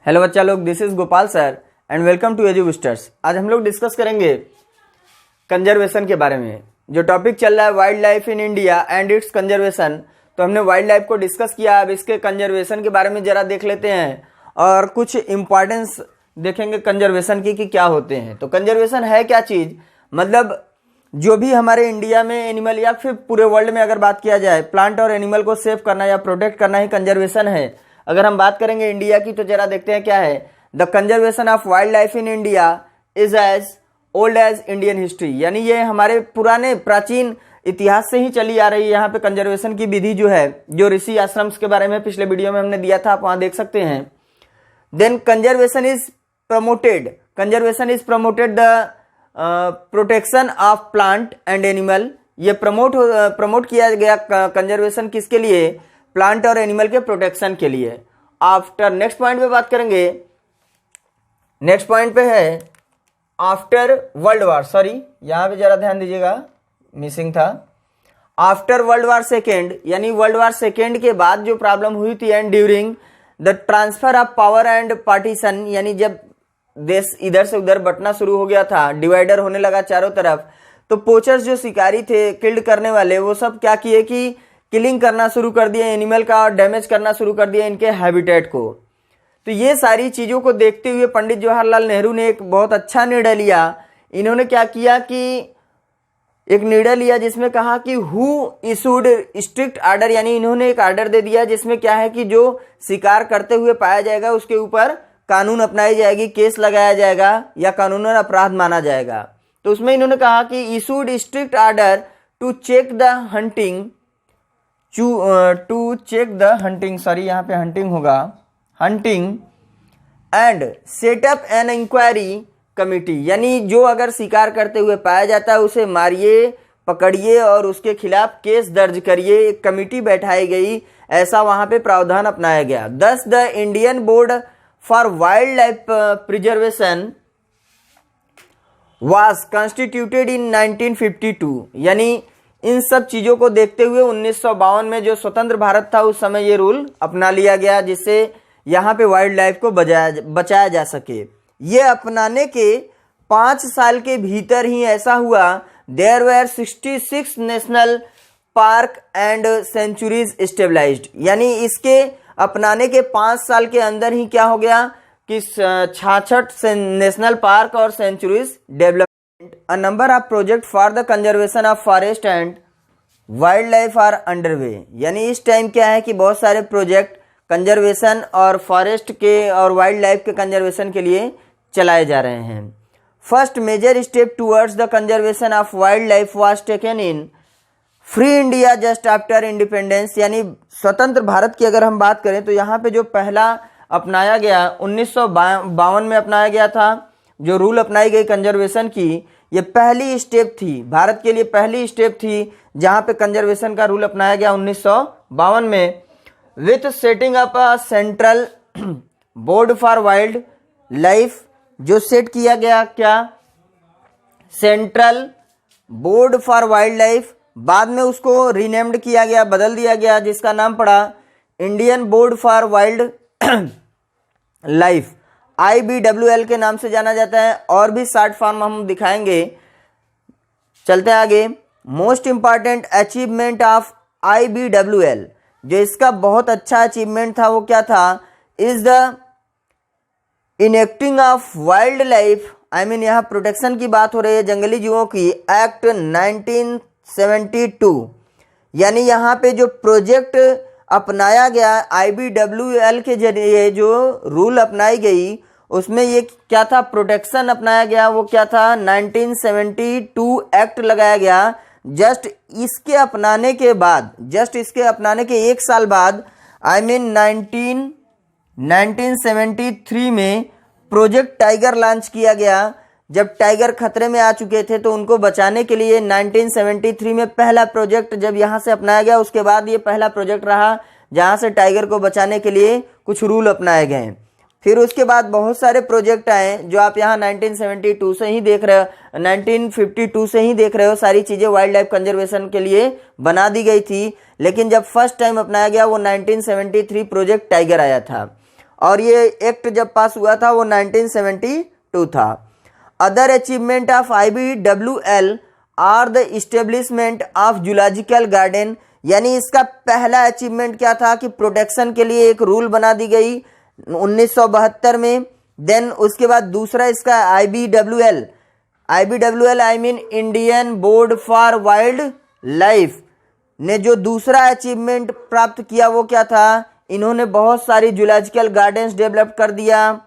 Hello बच्चा लोग, this is Gopal sir and welcome to Edu Boosters. आज हम लोग डिस्कस करेंगे कंजर्वेशन के बारे में। जो टॉपिक चल रहा है wildlife in India and it's conservation, तो हमने वाइल्ड लाइफ को डिस्कस किया। अब इसके कंजर्वेशन के बारे में जरा देख लेते हैं और कुछ इंपॉर्टेंस देखेंगे कंजर्वेशन की कि क्या होते हैं। तो कंजर्वेशन है क्या चीज, मतलब जो भी हमारे इंडिया में एनिमल या फिर पूरे वर्ल्ड में अगर बात किया जाए, प्लांट और एनिमल को सेव करना या प्रोटेक्ट करना ही कंजर्वेशन है। अगर हम बात करेंगे इंडिया की तो जरा देखते हैं क्या है। The conservation of wildlife in India is as old as Indian history, यानी ये हमारे पुराने प्राचीन इतिहास से ही चली आ रही है। यहाँ पे कंजर्वेशन की विधि जो है, जो ऋषि आश्रम्स के बारे में पिछले वीडियो में हमने दिया था, आप वहां देख सकते हैं। Then conservation is promoted the protection of plant and animal. ये प्रमोट किया गया कंजर्वेशन किसके लिए? प्लांट और एनिमल के प्रोटेक्शन के लिए। आफ्टर नेक्स्ट पॉइंट पे बात करेंगे। नेक्स्ट पॉइंट पे है आफ्टर वर्ल्ड वार, सॉरी यहां पे जरा ध्यान दीजिएगा, मिसिंग था। आफ्टर वर्ल्ड वार सेकेंड, यानी वर्ल्ड वार सेकेंड के बाद जो प्रॉब्लम हुई थी, and during the transfer of power and partition, यानी जब देश इधर से उधर बंटना शुरू हो गया था, डिवाइडर होने लगा चारों तरफ, तो पोचर्स जो शिकारी थे, किल्ड करने वाले, वो सब क्या किए कि किलिंग करना शुरू कर दिए एनिमल का और डैमेज करना शुरू कर दिया इनके हैबिटेट को। तो ये सारी चीजों को देखते हुए पंडित जवाहरलाल नेहरू ने एक बहुत अच्छा निर्णय लिया। इन्होंने क्या किया कि एक निर्णय लिया जिसमें कहा कि हु इशूड स्ट्रिक्ट ऑर्डर, यानी इन्होंने एक ऑर्डर दे दिया जिसमें क्या है कि जो शिकार करते हुए पाया जाएगा उसके ऊपर कानून अपनाई जाएगी, केस लगाया जाएगा या कानूनन अपराध माना जाएगा। तो उसमें इन्होंने कहा कि issued strict order to check the hunting, sorry यहाँ पे हंटिंग होगा, hunting and set up an inquiry committee, यानी जो अगर शिकार करते हुए पाया जाता है उसे मारिए, पकड़िए और उसके खिलाफ केस दर्ज करिए। एक कमिटी बैठाई गई, ऐसा वहां पे प्रावधान अपनाया गया। दस the Indian board for wild life preservation was constituted इन 1952, यानी इन सब चीजों को देखते हुए 1952 में जो स्वतंत्र भारत था उस समय ये रूल अपना लिया गया, जिससे यहाँ पे वाइल्ड लाइफ को बचाया जा सके। ये अपनाने के 5 साल के भीतर ही ऐसा हुआ, there were 66 national park and sanctuaries stabilised, यानी इसके अपनाने के 5 साल के अंदर ही क्या हो गया कि 66 नेशनल पार्क और sanctuaries develop. A number of project for the conservation of forest and wildlife are underway, यानी इस टाइम क्या है कि बहुत सारे प्रोजेक्ट कंजर्वेशन और फॉरेस्ट के और वाइल्ड लाइफ के कंजर्वेशन के लिए चलाए जा रहे हैं। First major step towards the conservation of wildlife was taken in free India just after independence, यानी स्वतंत्र भारत की अगर हम बात करें तो यहाँ पे जो पहला अपनाया गया 1952 में अपनाया गया था, जो रूल अपनाई गई कंजर्वेशन की, ये पहली स्टेप थी, भारत के लिए पहली स्टेप थी जहां पे कंजर्वेशन का रूल अपनाया गया 1952 में। With setting up a central board for wild life, जो सेट किया गया क्या, central board for wild life, बाद में उसको रीनेम्ड किया गया, बदल दिया गया, जिसका नाम पड़ा Indian board for wild life, IBWL के नाम से जाना जाता है। और भी शॉर्ट फॉर्म हम दिखाएंगे। चलते हैं आगे। Most important achievement of IBWL, जो इसका बहुत अच्छा अचीवमेंट था वो क्या था, is the enacting of wild life, I mean यहाँ प्रोटेक्शन की बात हो रही है, जंगली जीवों की, एक्ट 1972, यानी यहाँ पे जो प्रोजेक्ट अपनाया गया IBWL के जरिए, जो रूल अपनाई गई उसमें ये क्या था, प्रोटेक्शन अपनाया गया। वो क्या था, 1972 एक्ट लगाया गया। जस्ट इसके अपनाने के एक साल बाद, आई मीन 1973 में प्रोजेक्ट टाइगर लॉन्च किया गया। जब टाइगर खतरे में आ चुके थे तो उनको बचाने के लिए 1973 में पहला प्रोजेक्ट जब यहाँ से अपनाया गया, उसके बाद ये पहला प्रोजेक्ट रहा जहाँ से टाइगर को बचाने के लिए कुछ रूल अपनाए गए। फिर उसके बाद बहुत सारे प्रोजेक्ट आए जो आप यहाँ 1972 से ही देख रहे हो, 1952 से ही देख रहे हो। सारी चीजें वाइल्ड लाइफ कंजर्वेशन के लिए बना दी गई थी, लेकिन जब फर्स्ट टाइम अपनाया गया वो 1973 प्रोजेक्ट टाइगर आया था। और ये एक्ट जब पास हुआ था वो 1972 था। Other achievement of IBWL are the establishment of zoological garden, यानी इसका पहला अचीवमेंट क्या था कि प्रोटेक्शन के लिए एक रूल बना दी गई 1972 में। देन उसके बाद दूसरा इसका IBWL I mean Indian board for wild life ने जो दूसरा अचीवमेंट प्राप्त किया वो क्या था, इन्होंने बहुत सारी जूलॉजिकल गार्डन्स डेवलप कर दिया,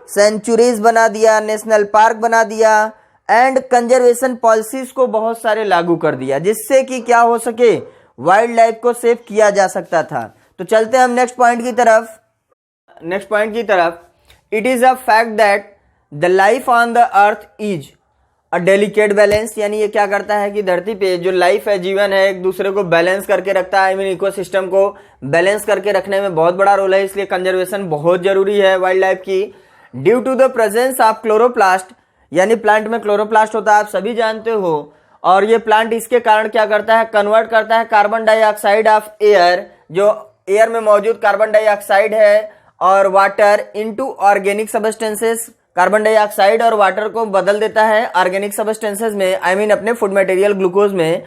सेंचुरीज बना दिया, नेशनल पार्क बना दिया एंड कंजर्वेशन पॉलिसीज को बहुत सारे लागू कर दिया, जिससे कि क्या हो सके, वाइल्ड लाइफ को सेव किया जा सकता था। तो चलते हैं हम नेक्स्ट पॉइंट की तरफ। It is a fact that the life on the earth is a delicate balance, यानी ये क्या करता है कि धरती पे जो लाइफ है, जीवन है, एक दूसरे को बैलेंस करके रखता है। आई मीन इकोसिस्टम को बैलेंस करके रखने में बहुत बड़ा रोल है, इसलिए कंजर्वेशन बहुत जरूरी है वाइल्ड लाइफ की। Due to the presence of chloroplast, यानी प्लांट में क्लोरोप्लास्ट होता है, आप सभी जानते हो। और ये प्लांट इसके कारण क्या करता है, कन्वर्ट करता है कार्बन डाइऑक्साइड ऑफ एयर, जो एयर में मौजूद कार्बन डाइऑक्साइड है और water into organic substances. Carbon dioxide और वाटर को बदल देता है ऑर्गेनिक सबस्टेंसेस में, आई मीन अपने फूड मटेरियल ग्लूकोज में।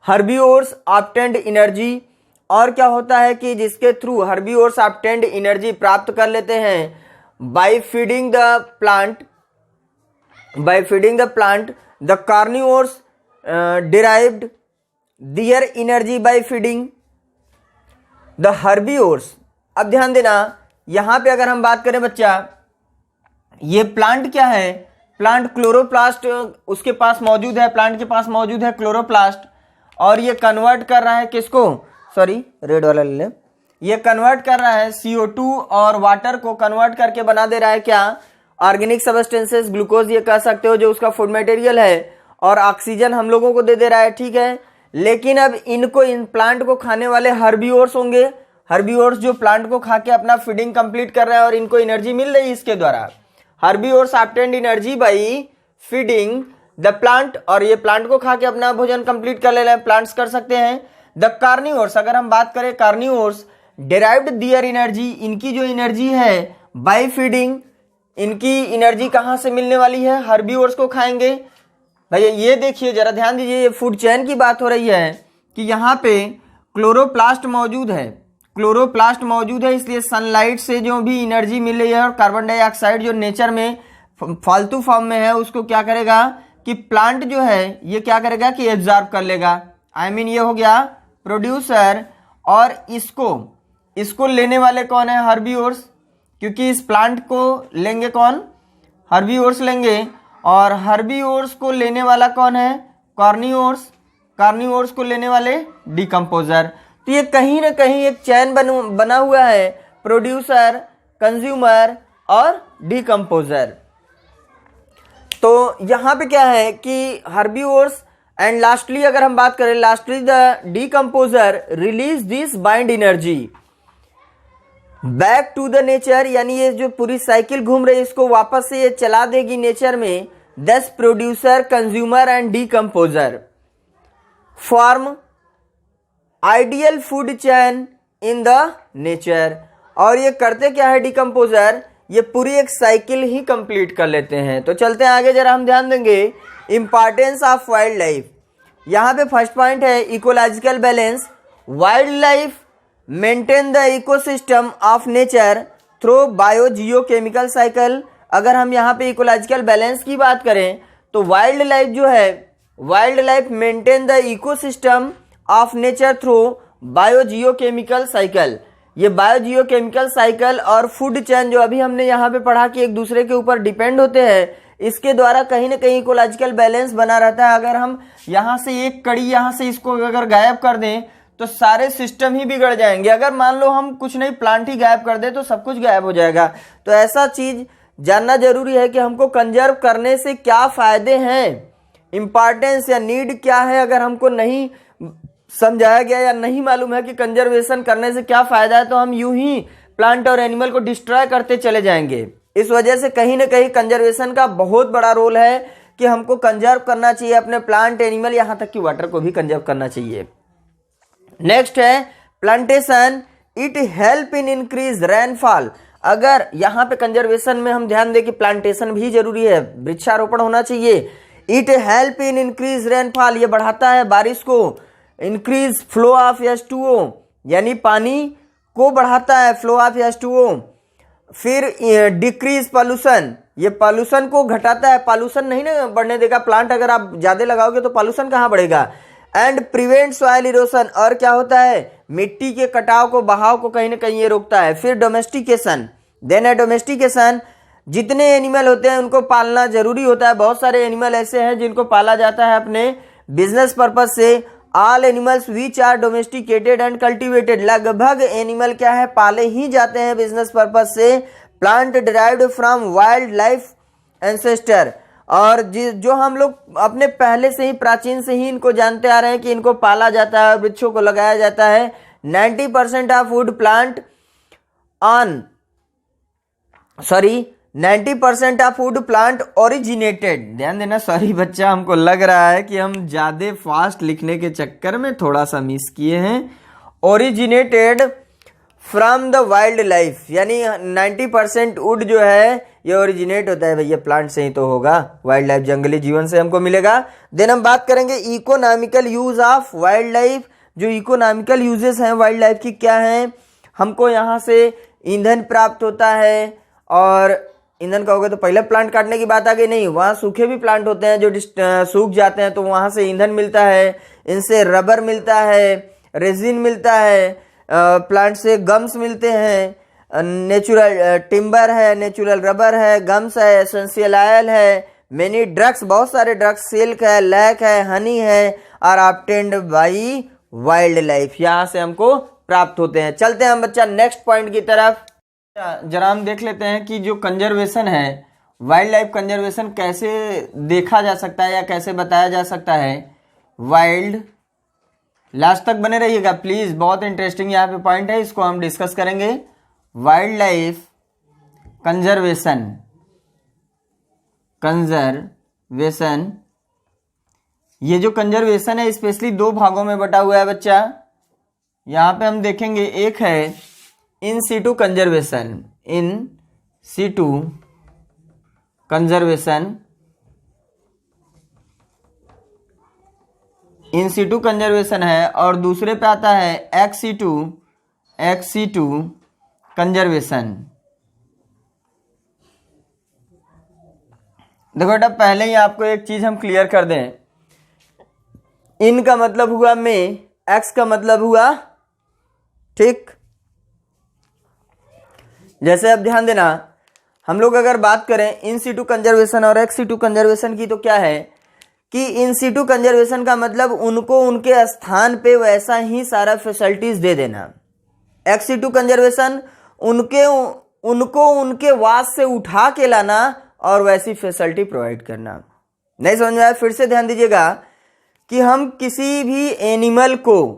हर्बिवोर्स ऑब्टेन्ड एनर्जी, और क्या होता है कि जिसके थ्रू हर्बिवोर्स ऑब्टेन्ड एनर्जी प्राप्त कर लेते हैं by feeding the plant. The carnivores derived their energy by feeding the herbivores। अब ध्यान देना, यहां पे अगर हम बात करें बच्चा, ये प्लांट क्या है, प्लांट क्लोरोप्लास्ट उसके पास मौजूद है, प्लांट के पास मौजूद है क्लोरोप्लास्ट, और ये कन्वर्ट कर रहा है किसको, सॉरी रेड वाला ले ले, ये कन्वर्ट कर रहा है CO2 और वाटर को कन्वर्ट करके बना दे रहा है क्या, ऑर्गेनिक सबस्टेंसेस, ग्लूकोज ये कह सकते हो, जो उसका फूड मटेरियल है, और ऑक्सीजन हम लोगों को दे दे रहा है, ठीक है। लेकिन अब इनको, इन प्लांट को खाने वाले हर्बिवोर्स होंगे, हर्बिवोर्स जो प्लांट को खा के अपना फीडिंग कंप्लीट कर रहा है और इनको एनर्जी मिल रही है इसके द्वारा। Herbivores obtained energy by feeding the plant, और ये प्लांट को खा के अपना भोजन कंप्लीट कर ले रहे हैं, प्लांट्स कर सकते हैं। द कार्निवोर्स, अगर हम बात करें कार्निवोर्स, डिराइव्ड दियर एनर्जी, इनकी जो एनर्जी है बाय फीडिंग, इनकी एनर्जी कहां से मिलने वाली है, हर्बिवोर्स को खाएंगे। भैया ये देखिए, जरा ध्यान दीजिए, ये फूड चेन की बात हो रही है कि यहाँ पे क्लोरोप्लास्ट मौजूद है, क्लोरोप्लास्ट मौजूद है, इसलिए सनलाइट से जो भी एनर्जी मिल रही है और कार्बन डाइऑक्साइड जो नेचर में फालतू फॉर्म में है उसको क्या करेगा कि प्लांट जो है ये क्या करेगा कि एब्जॉर्ब कर लेगा। आई मीन ये हो गया प्रोड्यूसर, और इसको लेने वाले कौन है, हर्बिवोर्स, क्योंकि इस प्लांट को लेंगे कौन, हर्बिवोर्स लेंगे, और हर्बिवोर्स को लेने वाला कौन है, कार्निवोर्स, कार्निवोर्स को लेने वाले डिकम्पोजर। तो ये कहीं ना कहीं एक चैन बना हुआ है, प्रोड्यूसर, कंज्यूमर और डिकम्पोजर। तो यहां पे क्या है कि हर्बिवोर्स एंड लास्टली अगर हम बात करें, lastly the decomposer release this bind energy back to the nature, यानी ये जो पूरी साइकिल घूम रही है इसको वापस से ये चला देगी नेचर में। दस producer, consumer and decomposer form ideal food chain in the nature. और ये करते क्या है डिकम्पोजर, ये पूरी एक साइकिल ही कंप्लीट कर लेते हैं। तो चलते हैं आगे, जरा हम ध्यान देंगे इंपॉर्टेंस ऑफ वाइल्ड लाइफ। यहाँ पे फर्स्ट पॉइंट है ecological balance. Wild life maintain the ecosystem of nature through bio geochemical cycle. अगर हम यहाँ पे इकोलॉजिकल बैलेंस की बात करें तो वाइल्ड लाइफ जो है, wild life maintain the ecosystem of nature through bio geochemical cycle. ये बायो जियोकेमिकल साइकिल और फूड चेन जो अभी हमने यहाँ पे पढ़ा कि एक दूसरे के ऊपर डिपेंड होते हैं, इसके द्वारा कहीं ना कहीं इकोलॉजिकल बैलेंस बना रहता है। अगर हम यहाँ से एक कड़ी यहाँ से इसको अगर गायब कर दें तो सारे सिस्टम ही बिगड़ जाएंगे। अगर मान लो हम कुछ नहीं, प्लांट ही गायब कर दें तो सब कुछ गायब हो जाएगा। तो ऐसा चीज जानना जरूरी है कि हमको कंजर्व करने से क्या फायदे हैं, इंपॉर्टेंस या नीड क्या है। अगर हमको नहीं समझाया गया या नहीं मालूम है कि कंजर्वेशन करने से क्या फायदा है, तो हम यूं ही प्लांट और एनिमल को डिस्ट्रॉय करते चले जाएंगे। इस वजह से कहीं ना कहीं कंजर्वेशन का बहुत बड़ा रोल है कि हमको कंजर्व करना चाहिए अपने प्लांट, एनिमल, यहाँ तक कि वाटर को भी कंजर्व करना चाहिए। नेक्स्ट है plantation, it help in increase rainfall. अगर यहाँ पे कंजर्वेशन में हम ध्यान दें कि प्लांटेशन भी जरूरी है, वृक्षारोपण होना चाहिए। It help in increase rainfall, ये बढ़ाता है बारिश को। इंक्रीज फ्लो ऑफ H2O, यानी पानी को बढ़ाता है, फ्लो ऑफ H2O। फिर डिक्रीज पॉल्यूशन, ये पॉल्यूशन को घटाता है, पॉल्यूशन नहीं ना बढ़ने देगा। प्लांट अगर आप ज्यादा लगाओगे तो पॉल्यूशन कहाँ बढ़ेगा। एंड प्रिवेंट सॉइल इरोशन, और क्या होता है, मिट्टी के कटाव को, बहाव को कहीं ना कहीं ये रोकता है। फिर डोमेस्टिकेशन, देन है डोमेस्टिकेशन, जितने एनिमल होते हैं उनको पालना जरूरी होता है। बहुत सारे एनिमल ऐसे हैं जिनको पाला जाता है अपने बिजनेस पर्पज से। All animals which are domesticated and cultivated, लगभग एनिमल क्या है, पाले ही जाते हैं बिजनेस पर्पज से। Plant derived from wildlife ancestor, और जो हम लोग अपने पहले से ही, प्राचीन से ही इनको जानते आ रहे हैं कि इनको पाला जाता है, वृक्षों को लगाया जाता है। 90% of would plant on 90% of would plant originated, ध्यान देना, सॉरी बच्चा, हमको लग रहा है कि हम ज्यादा फास्ट लिखने के चक्कर में थोड़ा सा मिस किए हैं। Originated from the wild life, यानी 90% वुड जो है ये ओरिजिनेट होता है भैया प्लांट से ही तो होगा, वाइल्ड लाइफ, जंगली जीवन से हमको मिलेगा। देन हम बात करेंगे economical use of wild life. जो इकोनॉमिकल यूजेस हैं वाइल्ड लाइफ की क्या हैं, हमको यहाँ से ईंधन प्राप्त होता है। और ईंधन कहोगे तो पहले प्लांट काटने की बात आ गई, नहीं, वहाँ सूखे भी प्लांट होते हैं जो सूख जाते हैं, तो वहाँ से ईंधन मिलता है। इनसे रबर मिलता है, रेजिन मिलता है, प्लांट से गम्स मिलते हैं, नेचुरल टिम्बर है, नेचुरल रबर है, गम्स है, एसेंशियल ऑयल है, मेनी ड्रग्स, बहुत सारे ड्रग्स, सिल्क है, लैक है, हनी है, और ऑब्टेन्ड बाई वाइल्ड लाइफ, यहाँ से हमको प्राप्त होते हैं। चलते हैं हम बच्चा नेक्स्ट पॉइंट की तरफ। जरा हम देख लेते हैं कि जो कंजर्वेशन है, वाइल्ड लाइफ कंजर्वेशन कैसे देखा जा सकता है या कैसे बताया जा सकता है। वाइल्ड, लास्ट तक बने रहिएगा प्लीज, बहुत इंटरेस्टिंग यहाँ पे पॉइंट है, इसको हम डिस्कस करेंगे। वाइल्ड लाइफ कंजर्वेशन, ये जो कंजर्वेशन है स्पेशली दो भागों में बटा हुआ है बच्चा। यहाँ पे हम देखेंगे, एक है in situ conservation, in situ conservation, in situ conservation है, और दूसरे पे आता है एक्स सीटू कंजर्वेशन। देखो बेटा, पहले ही आपको एक चीज हम क्लियर कर दें, इन का मतलब हुआ में, एक्स का मतलब हुआ, ठीक। जैसे अब ध्यान देना, हम लोग अगर बात करें इन सीटू कंजर्वेशन और एक्स सीटू कंजर्वेशन की, तो क्या है कि इन सीटू कंजर्वेशन का मतलब उनको उनके स्थान पे वैसा ही सारा फैसिलिटीज दे देना। एक्स सीटू कंजर्वेशन उनको उनके वास से उठा के लाना और वैसी फैसिलिटी प्रोवाइड करना। नहीं समझ में आया? फिर से ध्यान दीजिएगा कि हम किसी भी एनिमल को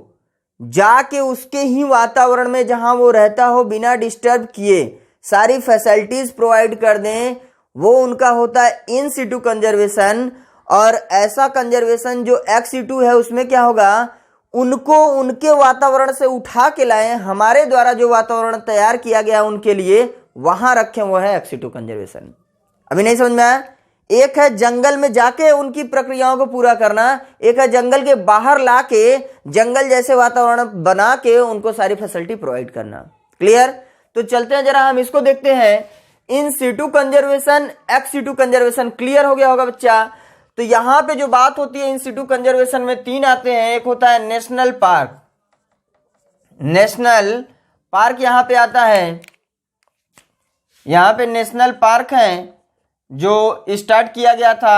जाके उसके ही वातावरण में जहां वो रहता हो बिना डिस्टर्ब किए सारी फैसिलिटीज प्रोवाइड कर दें, वो उनका होता है इन सीटू कंजर्वेशन। और ऐसा कंजर्वेशन जो एक्स सीटू है उसमें क्या होगा, उनको उनके वातावरण से उठा के लाएं, हमारे द्वारा जो वातावरण तैयार किया गया उनके लिए वहां रखें, वो है एक्स सीटू कंजर्वेशन। अभी नहीं समझ में आया? एक है जंगल में जाके उनकी प्रक्रियाओं को पूरा करना, एक है जंगल के बाहर लाके जंगल जैसे वातावरण बना के उनको सारी फैसिलिटी प्रोवाइड करना। क्लियर? तो चलते हैं, जरा हम इसको देखते हैं, in situ conservation, ex situ conservation. Clear हो गया होगा बच्चा? तो यहां पे जो बात होती है इन सीटू कंजर्वेशन में तीन आते हैं। एक होता है नेशनल पार्क, नेशनल पार्क यहां पे आता है। यहां पे नेशनल पार्क है जो स्टार्ट किया गया था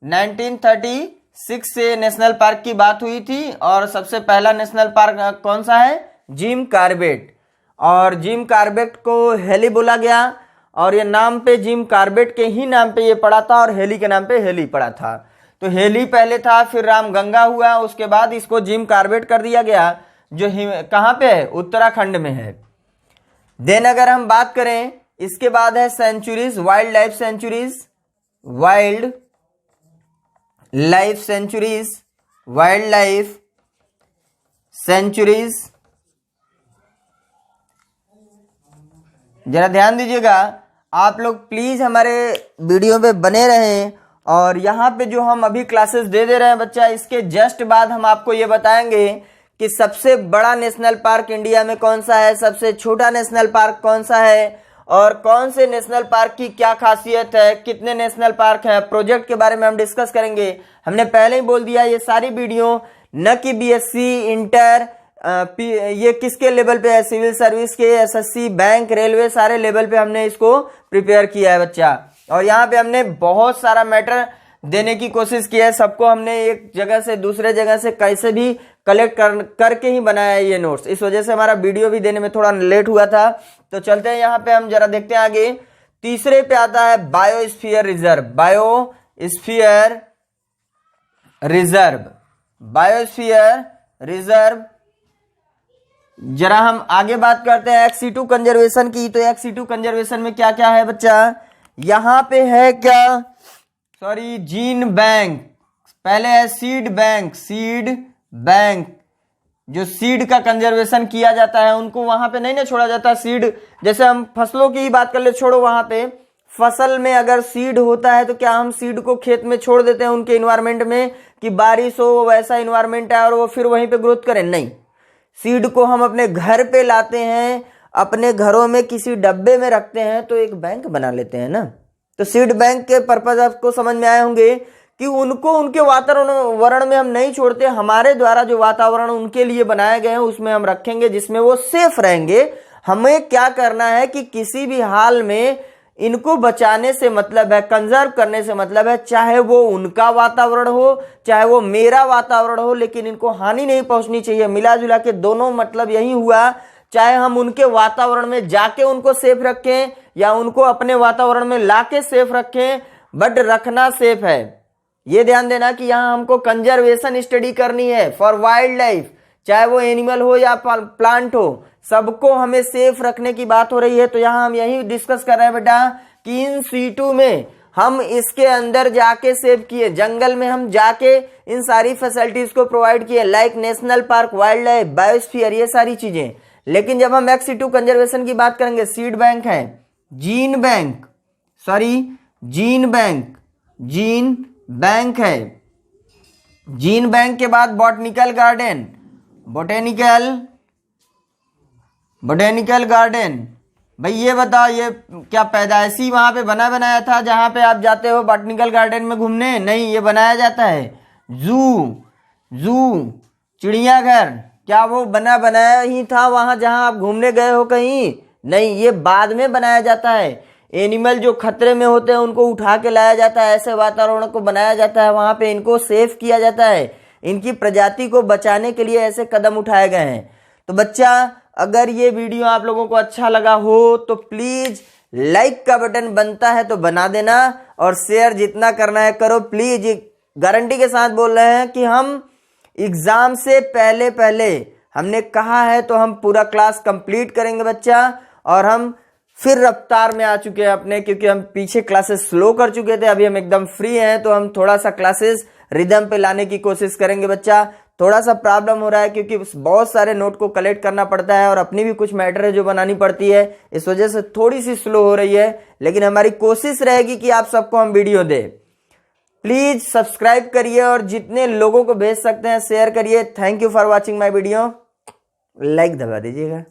1936 से नेशनल पार्क की बात हुई थी। और सबसे पहला नेशनल पार्क कौन सा है? Jim Corbett. और जिम कार्बेट को हेली बोला गया, और ये नाम पे जिम कार्बेट के ही नाम पे ये पड़ा था, और हेली के नाम पे हेली पड़ा था। तो हेली पहले था, फिर रामगंगा हुआ, उसके बाद इसको जिम कार्बेट कर दिया गया, जो कहाँ पे है? उत्तराखंड में है। देन अगर हम बात करें, इसके बाद है sanctuaries, wildlife sanctuaries, wildlife sanctuaries, wildlife sanctuaries. जरा ध्यान दीजिएगा, आप लोग प्लीज हमारे वीडियो पे बने रहें। और यहाँ पे जो हम अभी क्लासेस दे रहे हैं बच्चा, इसके जस्ट बाद हम आपको ये बताएंगे कि सबसे बड़ा नेशनल पार्क इंडिया में कौन सा है, सबसे छोटा नेशनल पार्क कौन सा है, और कौन से नेशनल पार्क की क्या खासियत है, कितने नेशनल पार्क है, प्रोजेक्ट के बारे में हम डिस्कस करेंगे। हमने पहले ही बोल दिया ये सारी वीडियो न कि बीएससी, इंटर, ये किसके लेवल पे है, सिविल सर्विस के, एसएससी, बैंक, रेलवे, सारे लेवल पे हमने इसको प्रिपेयर किया है बच्चा। और यहाँ पे हमने बहुत सारा मैटर देने की कोशिश की है, सबको हमने एक जगह से दूसरे जगह से कैसे भी कलेक्ट करके ही बनाया है ये नोट्स। इस वजह से हमारा वीडियो भी देने में थोड़ा लेट हुआ था। तो चलते हैं यहाँ पे, हम जरा देखते हैं आगे। तीसरे पे आता है biosphere reserve. Biosphere reserve, biosphere reserve. जरा हम आगे बात करते हैं एक्स-सिटू कंजर्वेशन की। तो एक्स-सिटू कंजर्वेशन में क्या क्या है बच्चा, यहां पे है क्या, सॉरी, जीन बैंक, पहले है सीड बैंक। सीड बैंक, जो सीड का कंजर्वेशन किया जाता है उनको वहां पे नहीं ना छोड़ा जाता। सीड, जैसे हम फसलों की ही बात कर ले, छोड़ो, वहां पे फसल में अगर सीड होता है तो क्या हम सीड को खेत में छोड़ देते हैं उनके इन्वायरमेंट में कि बारिश हो, वैसा इन्वायरमेंट है और वो फिर वहीं पे ग्रोथ करें? नहीं, सीड को हम अपने घर पे लाते हैं, अपने घरों में किसी डब्बे में रखते हैं, तो एक बैंक बना लेते हैं ना। तो सीड बैंक के पर्पज आपको समझ में आए होंगे कि उनको उनके वातावरण में हम नहीं छोड़ते, हमारे द्वारा जो वातावरण उनके लिए बनाए गए हैं उसमें हम रखेंगे, जिसमें वो सेफ रहेंगे। हमें क्या करना है कि किसी भी हाल में इनको बचाने से मतलब है, कंजर्व करने से मतलब है, चाहे वो उनका वातावरण हो, चाहे वो मेरा वातावरण हो, लेकिन इनको हानि नहीं पहुंचनी चाहिए। मिला जुला के दोनों मतलब यही हुआ, चाहे हम उनके वातावरण में जाके उनको सेफ रखें या उनको अपने वातावरण में लाके सेफ रखें, बट रखना सेफ है। ये ध्यान देना कि यहां हमको कंजर्वेशन स्टडी करनी है फॉर वाइल्ड लाइफ, चाहे वो एनिमल हो या प्लांट हो, सबको हमें सेफ रखने की बात हो रही है। तो यहां हम यही डिस्कस कर रहे हैं बेटा कि इन सीटू में हम इसके अंदर जाके सेव किए, जंगल में हम जाके इन सारी फैसिलिटीज को प्रोवाइड किए, like national park, wild life, biosphere, ये सारी चीजें। लेकिन जब हम एक्स-सिटू कंजर्वेशन की बात करेंगे, सीड बैंक है, gene bank, sorry, gene bank, gene bank है, जीन बैंक के बाद बॉटनिकल गार्डन, बोटेनिकल गार्डन। भाई ये बताओ, ये क्या पैदाइशी वहां पे बना बनाया था जहां पे आप जाते हो बॉटनिकल गार्डन में घूमने? नहीं, ये बनाया जाता है जू, चिड़ियाघर, क्या वो बना बनाया ही था वहां जहां आप घूमने गए हो कहीं? नहीं, ये बाद में बनाया जाता है। एनिमल जो खतरे में होते हैं उनको उठा के लाया जाता है, ऐसे वातावरण को बनाया जाता है, वहां पे इनको सेफ किया जाता है, इनकी प्रजाति को बचाने के लिए ऐसे कदम उठाए गए हैं। तो बच्चा, अगर ये वीडियो आप लोगों को अच्छा लगा हो तो प्लीज लाइक का बटन बनता है तो बना देना, और शेयर जितना करना है करो प्लीज। गारंटी के साथ बोल रहे हैं कि हम एग्जाम से पहले हमने कहा है तो हम पूरा क्लास कंप्लीट करेंगे बच्चा। और हम फिर रफ्तार में आ चुके हैं अपने, क्योंकि हम पीछे क्लासेस स्लो कर चुके थे, अभी हम एकदम फ्री हैं, तो हम थोड़ा सा क्लासेस रिदम पे लाने की कोशिश करेंगे बच्चा। थोड़ा सा प्रॉब्लम हो रहा है क्योंकि बहुत सारे नोट को कलेक्ट करना पड़ता है और अपनी भी कुछ मैटर है जो बनानी पड़ती है, इस वजह से थोड़ी सी स्लो हो रही है, लेकिन हमारी कोशिश रहेगी कि आप सबको हम वीडियो दें। प्लीज सब्सक्राइब करिए और जितने लोगों को भेज सकते हैं शेयर करिए। Thank you for watching my video. Like दबा दीजिएगा।